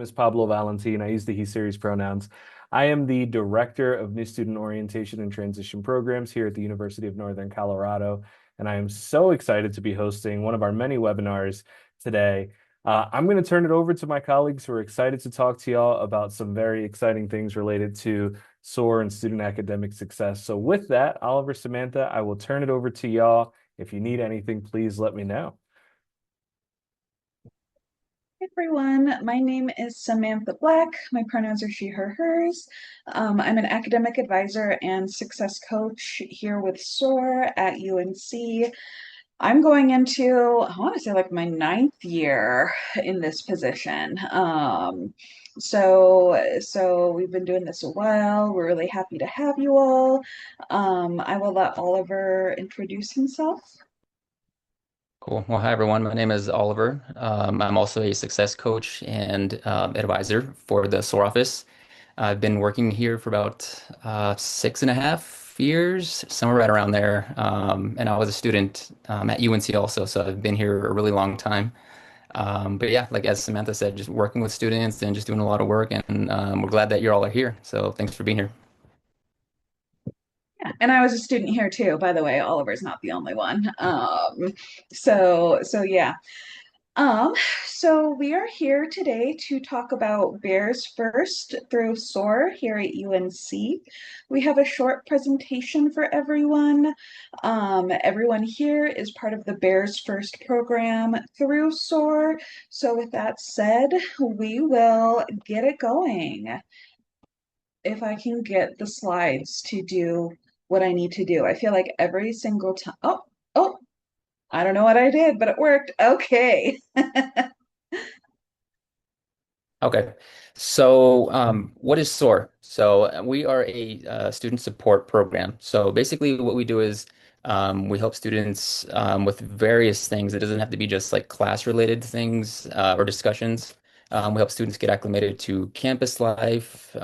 is Pablo Valentin. I use the he series pronouns. I am the Director of New Student Orientation and Transition Programs here at the University of Northern Colorado, and I am so excited to be hosting one of our many webinars today. I'm going to turn it over to my colleagues who are excited to talk to y'all about some very exciting things related to SOAR and student academic success. So with that, Oliver, Samantha, I will turn it over to y'all. If you need anything, please let me know. Hey everyone, my name is Samantha Black. My pronouns are she, her, hers. I'm an academic advisor and success coach here with SOAR at UNC. I'm going into, I want to say like my ninth year in this position. So we've been doing this a while. We're really happy to have you all. I will let Oliver introduce himself. Cool. Well, hi everyone. My name is Oliver. I'm also a success coach and advisor for the SOAR office. I've been working here for about 6.5 years, somewhere right around there. And I was a student at UNC also, so I've been here a really long time. But yeah, like as Samantha said, just working with students and just doing a lot of work, and we're glad that you all are here. So thanks for being here. Yeah, and I was a student here too, by the way. Oliver's not the only one. So yeah. Um, so we are here today to talk about Bears First through SOAR here at UNC. We have a short presentation for everyone. Everyone here is part of the Bears First program through SOAR. So with that said, we will get it going. If I can get the slides to do what I need to do. I feel like every single time. Oh, I don't know what I did, but it worked. Okay. Okay. So, what is SOAR? So, we are a student support program. So, basically, what we do is we help students with various things. It doesn't have to be just like class-related things or discussions. We help students get acclimated to campus life,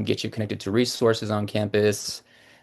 get you connected to resources on campus.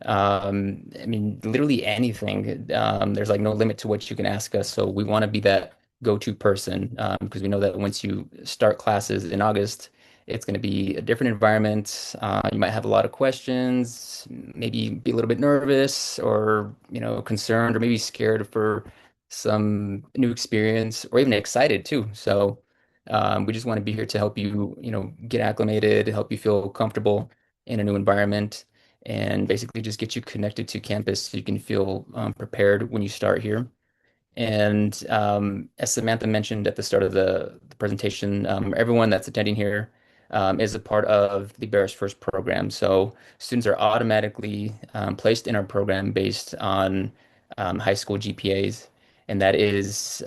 I mean, literally anything. There's like no limit to what you can ask us. So, we want to be that go-to person because we know that once you start classes in August, it's going to be a different environment. You might have a lot of questions, maybe be a little bit nervous or, concerned or maybe scared for some new experience or even excited too. So we just want to be here to help you, get acclimated, help you feel comfortable in a new environment, and basically just get you connected to campus so you can feel prepared when you start here. And as Samantha mentioned at the start of the presentation, everyone that's attending here is a part of the Bears First program. So students are automatically placed in our program based on high school GPAs, and that is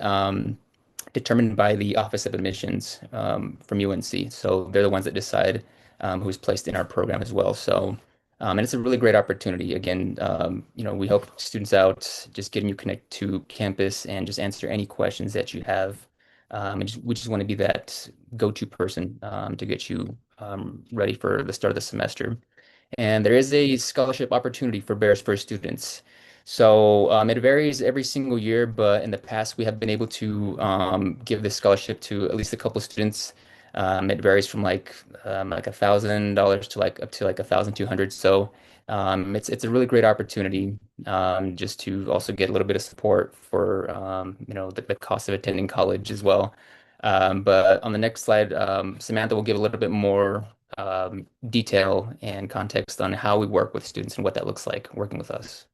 determined by the Office of Admissions from UNC. So they're the ones that decide who's placed in our program as well. So, and it's a really great opportunity. Again, we help students out, just getting you connected to campus and just answer any questions that you have. We just want to be that go-to person to get you ready for the start of the semester. And there is a scholarship opportunity for Bears First students. So it varies every single year, but in the past we have been able to give this scholarship to at least a couple of students. It varies from like $1,000 to like up to like 1,200. So it's a really great opportunity just to also get a little bit of support for the cost of attending college as well. But on the next slide, Samantha will give a little bit more detail and context on how we work with students and what that looks like working with us.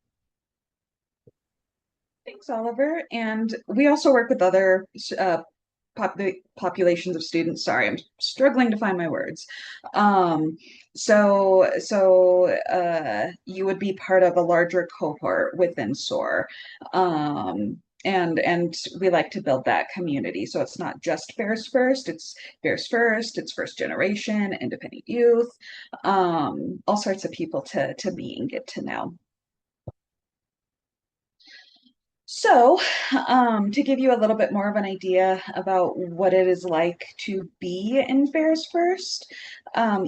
Thanks, Oliver. And we also work with other populations of students. Sorry, I'm struggling to find my words. Um, so you would be part of a larger cohort within SOAR. And we like to build that community. So it's not just Bears First, it's Bears First, it's first generation, independent youth, all sorts of people to meet and get to know. So, to give you a little bit more of an idea about what it is like to be in Fairs First,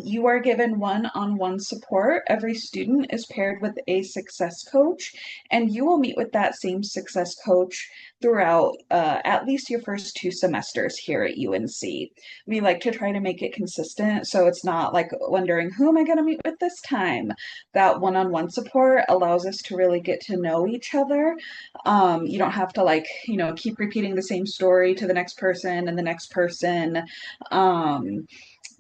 you are given one-on-one support. Every student is paired with a success coach, and you will meet with that same success coach throughout at least your first 2 semesters here at UNC. We like to try to make it consistent, so it's not like wondering, who am I going to meet with this time? That one-on-one support allows us to really get to know each other. You don't have to like, keep repeating the same story to the next person and the next person. Um,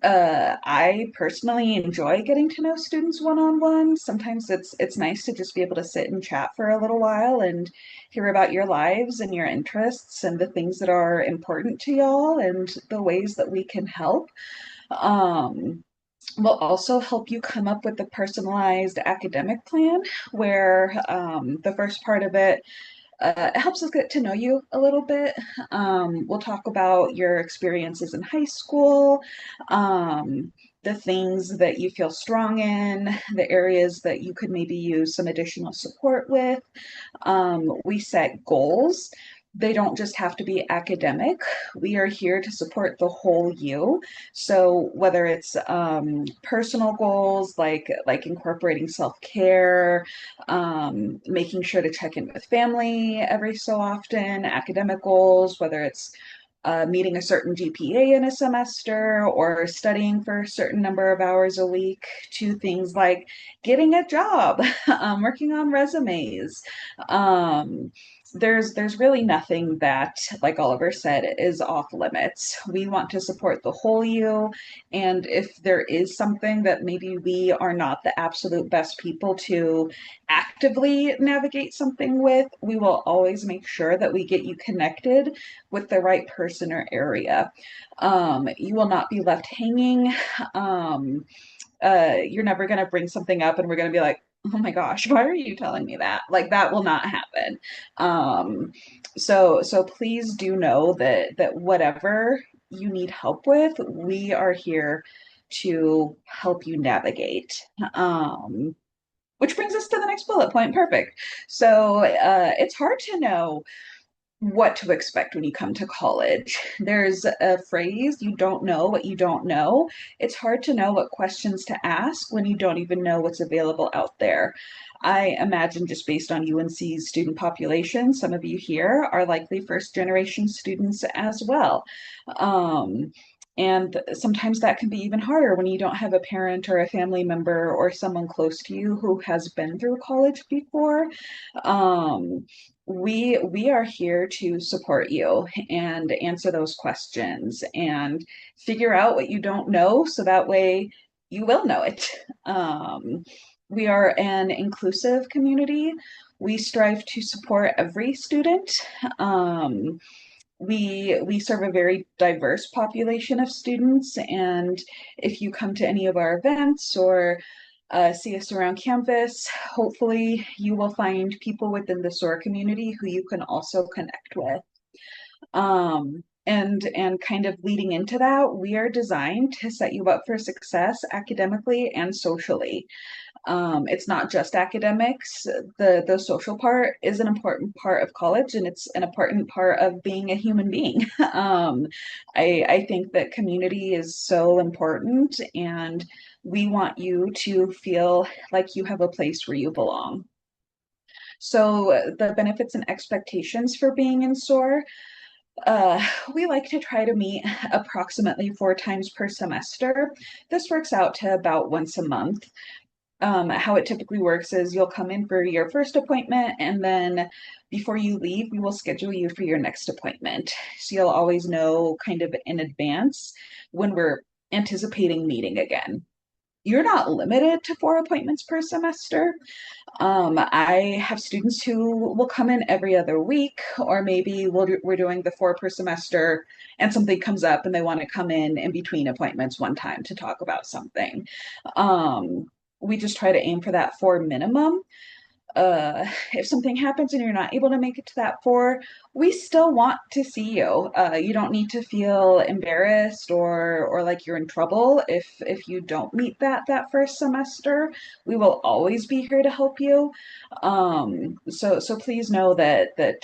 I personally enjoy getting to know students one-on-one. Sometimes it's nice to just be able to sit and chat for a little while and hear about your lives and your interests and the things that are important to y'all and the ways that we can help. Um, will also help you come up with a personalized academic plan where the first part of it helps us get to know you a little bit. We'll talk about your experiences in high school, um, the things that you feel strong in, the areas that you could maybe use some additional support with. We set goals. They don't just have to be academic. We are here to support the whole you. So whether it's personal goals like incorporating self-care, making sure to check in with family every so often, academic goals, whether it's meeting a certain GPA in a semester or studying for a certain number of hours a week, to things like getting a job, working on resumes. Um, there's really nothing that, like Oliver said, is off limits. We want to support the whole you, and if there is something that maybe we are not the absolute best people to actively navigate something with, we will always make sure that we get you connected with the right person or area. You will not be left hanging. Um, you're never going to bring something up and we're going to be like, oh my gosh, why are you telling me that? Like that will not happen. So please do know that whatever you need help with, we are here to help you navigate. Which brings us to the next bullet point. Perfect. So it's hard to know what to expect when you come to college. There's a phrase, you don't know what you don't know. It's hard to know what questions to ask when you don't even know what's available out there. I imagine, just based on UNC's student population, some of you here are likely first generation students as well. Um, and sometimes that can be even harder when you don't have a parent or a family member or someone close to you who has been through college before. Um, we are here to support you and answer those questions and figure out what you don't know so that way you will know it. We are an inclusive community. We strive to support every student. Um, we serve a very diverse population of students, and if you come to any of our events or see us around campus, hopefully you will find people within the Soar community who you can also connect with. And kind of leading into that, we are designed to set you up for success academically and socially. It's not just academics. The social part is an important part of college, and it's an important part of being a human being. I think that community is so important, and we want you to feel like you have a place where you belong. So the benefits and expectations for being in SOAR, uh, we like to try to meet approximately 4 times per semester. This works out to about once a month. How it typically works is you'll come in for your first appointment, and then before you leave, we will schedule you for your next appointment. So you'll always know kind of in advance when we're anticipating meeting again. You're not limited to 4 appointments per semester. I have students who will come in every other week, or maybe we're doing the 4 per semester and something comes up and they want to come in between appointments one time to talk about something. Um, we just try to aim for that 4 minimum. if something happens and you're not able to make it to that four, we still want to see you. You don't need to feel embarrassed or like you're in trouble if you don't meet that first semester. We will always be here to help you. So please know that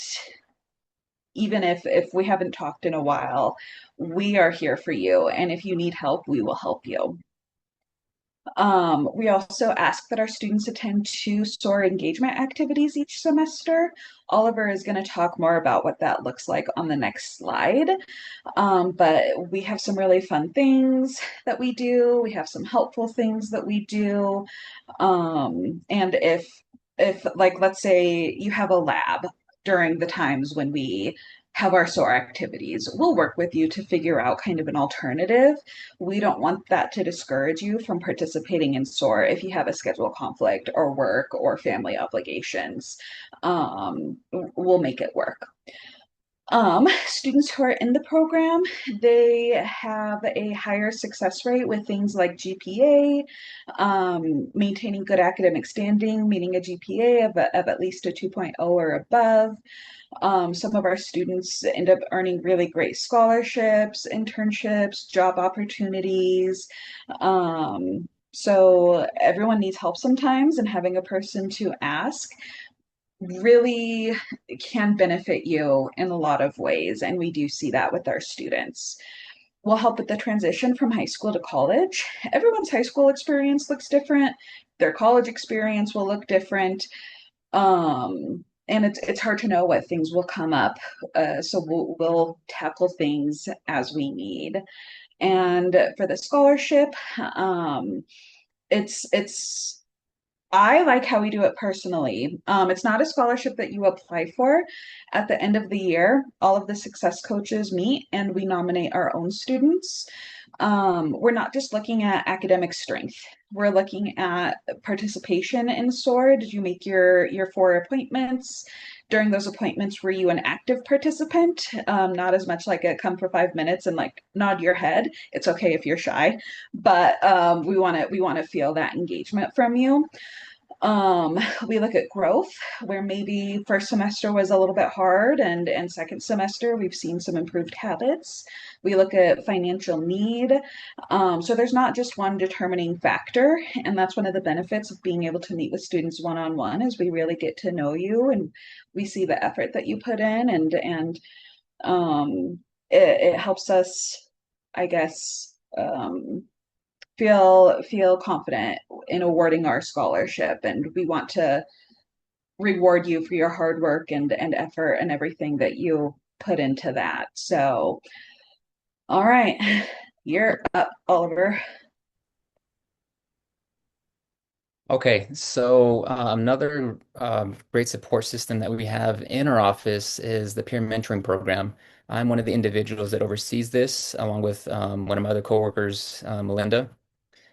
even if we haven't talked in a while, we are here for you, and if you need help, we will help you. We also ask that our students attend two SOAR engagement activities each semester. Oliver is going to talk more about what that looks like on the next slide. But we have some really fun things that we do. We have some helpful things that we do. And if like let's say you have a lab during the times when we have our SOAR activities, we'll work with you to figure out kind of an alternative. We don't want that to discourage you from participating in SOAR if you have a schedule conflict or work or family obligations. We'll make it work. Students who are in the program, they have a higher success rate with things like GPA, maintaining good academic standing, meeting a GPA of at least a 2.0 or above. Some of our students end up earning really great scholarships, internships, job opportunities. So everyone needs help sometimes, and having a person to ask really can benefit you in a lot of ways. And we do see that with our students. We'll help with the transition from high school to college. Everyone's high school experience looks different. Their college experience will look different. And it's hard to know what things will come up. So we'll tackle things as we need. And for the scholarship, it's I like how we do it personally. It's not a scholarship that you apply for. At the end of the year, all of the success coaches meet and we nominate our own students. We're not just looking at academic strength. We're looking at participation in SOAR. Did you make your four appointments? During those appointments, were you an active participant? Not as much like a come for 5 minutes and like nod your head. It's okay if you're shy, but we want to feel that engagement from you. Um, we look at growth where maybe first semester was a little bit hard and second semester we've seen some improved habits. We look at financial need. So there's not just one determining factor, and that's one of the benefits of being able to meet with students one-on-one is we really get to know you and we see the effort that you put in and it helps us, I guess, feel confident in awarding our scholarship, and we want to reward you for your hard work and effort and everything that you put into that. So all right, you're up, Oliver. Okay, so another great support system that we have in our office is the peer mentoring program. I'm one of the individuals that oversees this, along with one of my other coworkers, Melinda.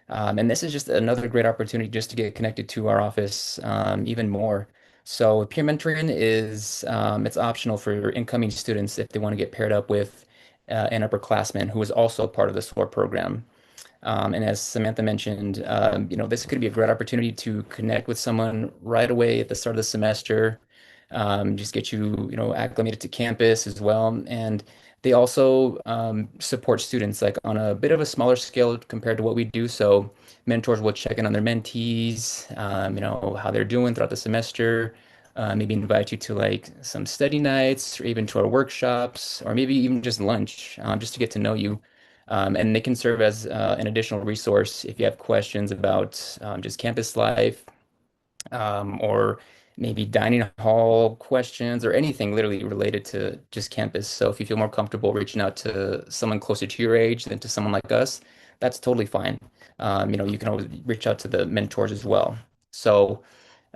And this is just another great opportunity just to get connected to our office even more. So peer mentoring is it's optional for incoming students if they want to get paired up with an upperclassman who is also part of the SOAR program. And as Samantha mentioned, this could be a great opportunity to connect with someone right away at the start of the semester, just get you acclimated to campus as well. And they also support students like on a bit of a smaller scale compared to what we do. So mentors will check in on their mentees, how they're doing throughout the semester, maybe invite you to like some study nights or even to our workshops, or maybe even just lunch, just to get to know you. And they can serve as an additional resource if you have questions about just campus life, or maybe dining hall questions or anything literally related to just campus. So if you feel more comfortable reaching out to someone closer to your age than to someone like us, that's totally fine. You can always reach out to the mentors as well. So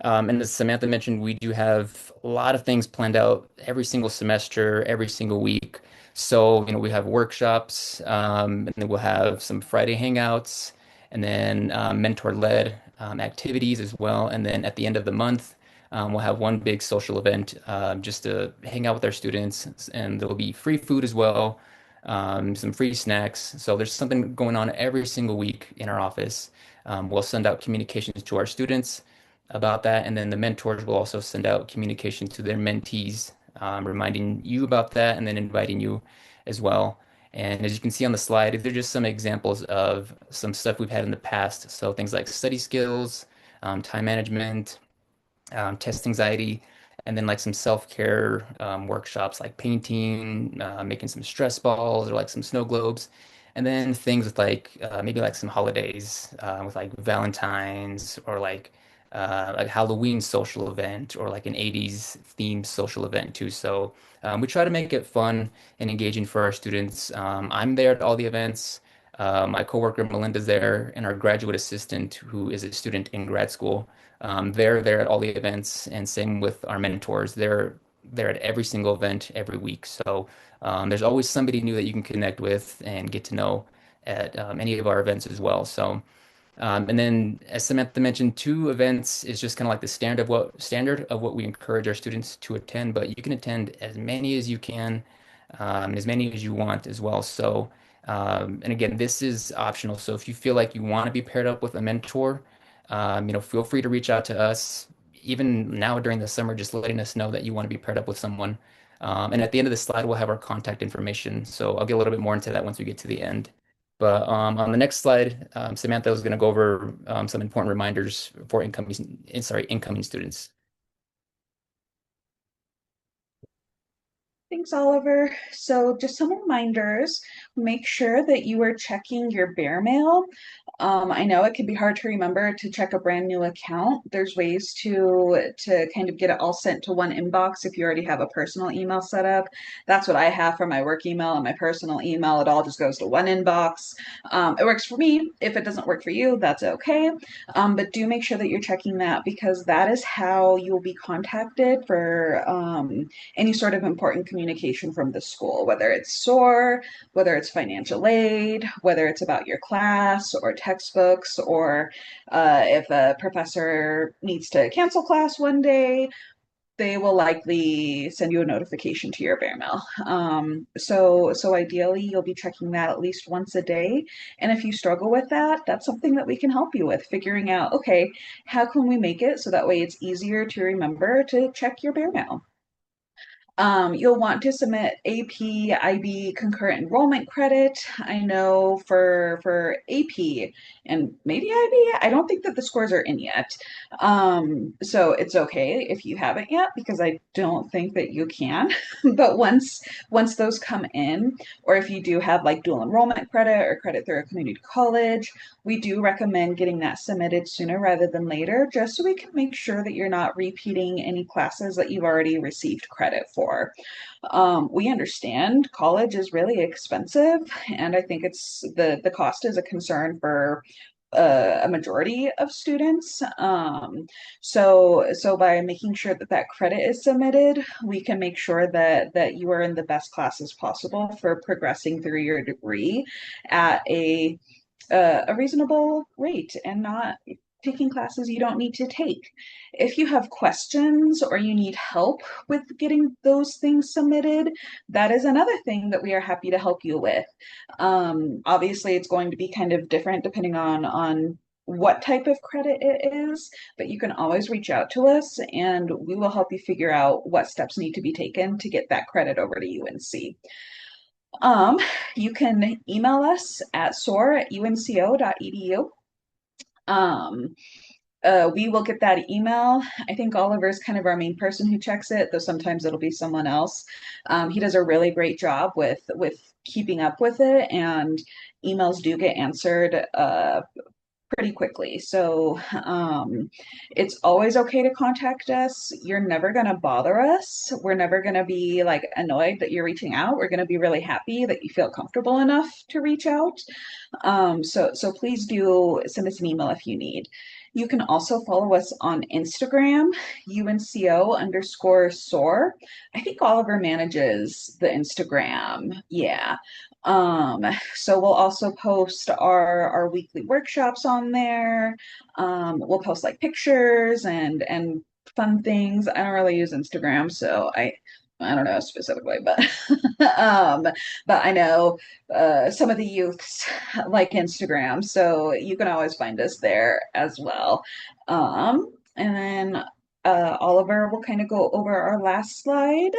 and as Samantha mentioned, we do have a lot of things planned out every single semester, every single week. So, we have workshops, and then we'll have some Friday hangouts, and then mentor-led activities as well. And then at the end of the month, we'll have one big social event just to hang out with our students, and there'll be free food as well, some free snacks. So there's something going on every single week in our office. We'll send out communications to our students about that. And then the mentors will also send out communication to their mentees, reminding you about that and then inviting you as well. And as you can see on the slide, these are just some examples of some stuff we've had in the past. So things like study skills, time management, test anxiety, and then like some self-care workshops like painting, making some stress balls or like some snow globes. And then things with like maybe like some holidays with like Valentine's or like Halloween social event or like an 80s themed social event too. So we try to make it fun and engaging for our students. I'm there at all the events. My coworker Melinda's there, and our graduate assistant, who is a student in grad school. They're there at all the events, and same with our mentors. They're at every single event every week. So there's always somebody new that you can connect with and get to know at any of our events as well. So and then, as Samantha mentioned, two events is just kind of like the standard of what we encourage our students to attend. But you can attend as many as you can, as many as you want as well. So, and again, this is optional. So if you feel like you want to be paired up with a mentor, feel free to reach out to us. Even now during the summer, just letting us know that you want to be paired up with someone. And at the end of the slide, we'll have our contact information. So I'll get a little bit more into that once we get to the end. But on the next slide, Samantha was going to go over some important reminders for incoming students. Thanks, Oliver. So, just some reminders. Make sure that you are checking your bear mail. I know it can be hard to remember to check a brand new account. There's ways to kind of get it all sent to one inbox if you already have a personal email set up. That's what I have for my work email and my personal email. It all just goes to one inbox. It works for me. If it doesn't work for you, that's okay. But do make sure that you're checking that because that is how you'll be contacted for any sort of important communication from the school, whether it's SOAR, whether it's financial aid, whether it's about your class or textbooks, or if a professor needs to cancel class one day, they will likely send you a notification to your bear mail. So ideally, you'll be checking that at least once a day. And if you struggle with that, that's something that we can help you with, figuring out, okay, how can we make it so that way it's easier to remember to check your bear mail? You'll want to submit AP, IB concurrent enrollment credit. I know for AP and maybe IB, I don't think that the scores are in yet. So it's okay if you haven't yet because I don't think that you can. But once those come in, or if you do have like dual enrollment credit or credit through a community college, we do recommend getting that submitted sooner rather than later, just so we can make sure that you're not repeating any classes that you've already received credit for. We understand college is really expensive, and I think it's the cost is a concern for a majority of students. So by making sure that that credit is submitted, we can make sure that you are in the best classes possible for progressing through your degree at a reasonable rate and not taking classes you don't need to take. If you have questions or you need help with getting those things submitted, that is another thing that we are happy to help you with. Obviously, it's going to be kind of different depending on what type of credit it is, but you can always reach out to us and we will help you figure out what steps need to be taken to get that credit over to UNC. Um, you can email us at soar@unco.edu. Um, we will get that email. I think Oliver's kind of our main person who checks it, though sometimes it'll be someone else. He does a really great job with keeping up with it, and emails do get answered pretty quickly. So it's always okay to contact us. You're never going to bother us. We're never going to be like annoyed that you're reaching out. We're going to be really happy that you feel comfortable enough to reach out. So please do send us an email if you need. You can also follow us on Instagram, UNCO_SOAR. I think Oliver manages the Instagram. Yeah. Um, so we'll also post our weekly workshops on there. We'll post like pictures and fun things. I don't really use Instagram, so I don't know specifically, but but I know some of the youths like Instagram, so you can always find us there as well. And then Oliver will kind of go over our last slide.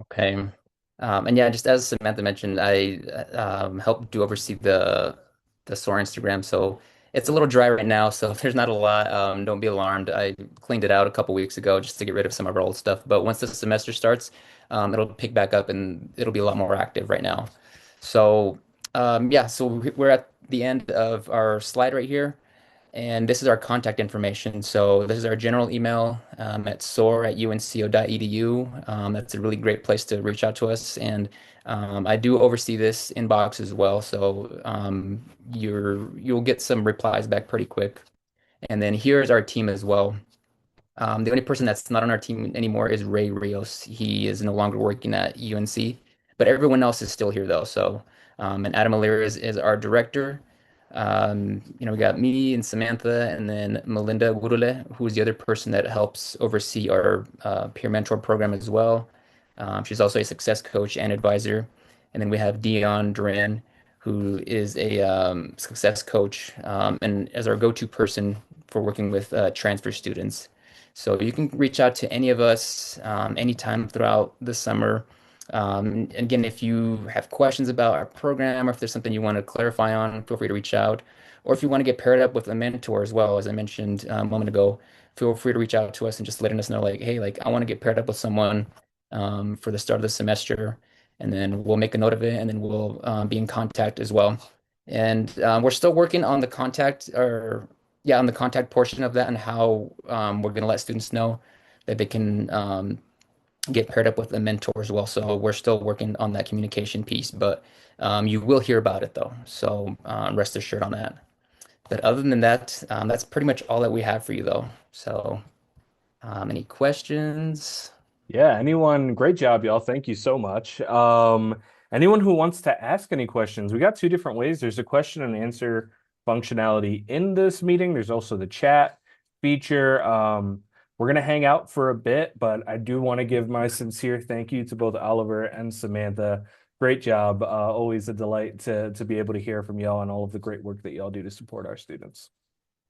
Okay. And yeah, just as Samantha mentioned, I help do oversee the Soar Instagram. So it's a little dry right now, so if there's not a lot, don't be alarmed. I cleaned it out a couple weeks ago just to get rid of some of our old stuff. But once the semester starts, it'll pick back up and it'll be a lot more active right now. So yeah, so we're at the end of our slide right here. And this is our contact information. So this is our general email at soar@unco.edu. That's a really great place to reach out to us. And I do oversee this inbox as well. So you'll get some replies back pretty quick. And then here's our team as well. The only person that's not on our team anymore is Ray Rios. He is no longer working at UNC, but everyone else is still here though. So, and Adam Alir is our director. We got me and Samantha, and then Melinda Wurule, who is the other person that helps oversee our peer mentor program as well. She's also a success coach and advisor. And then we have Dion Duran, who is a success coach and as our go-to person for working with transfer students. So you can reach out to any of us anytime throughout the summer. And again, if you have questions about our program or if there's something you want to clarify on, feel free to reach out. Or if you want to get paired up with a mentor as well, as I mentioned a moment ago, feel free to reach out to us and just letting us know, like, hey, like I want to get paired up with someone for the start of the semester. And then we'll make a note of it and then we'll be in contact as well. And we're still working on the contact or yeah, on the contact portion of that and how we're going to let students know that they can get paired up with a mentor as well. So we're still working on that communication piece, but you will hear about it though. So rest assured on that. But other than that, that's pretty much all that we have for you though. So any questions? Yeah, anyone, great job, y'all. Thank you so much. Anyone who wants to ask any questions, we got two different ways. There's a question and answer functionality in this meeting. There's also the chat feature. We're gonna hang out for a bit, but I do want to give my sincere thank you to both Oliver and Samantha. Great job. Always a delight to be able to hear from y'all and all of the great work that y'all do to support our students.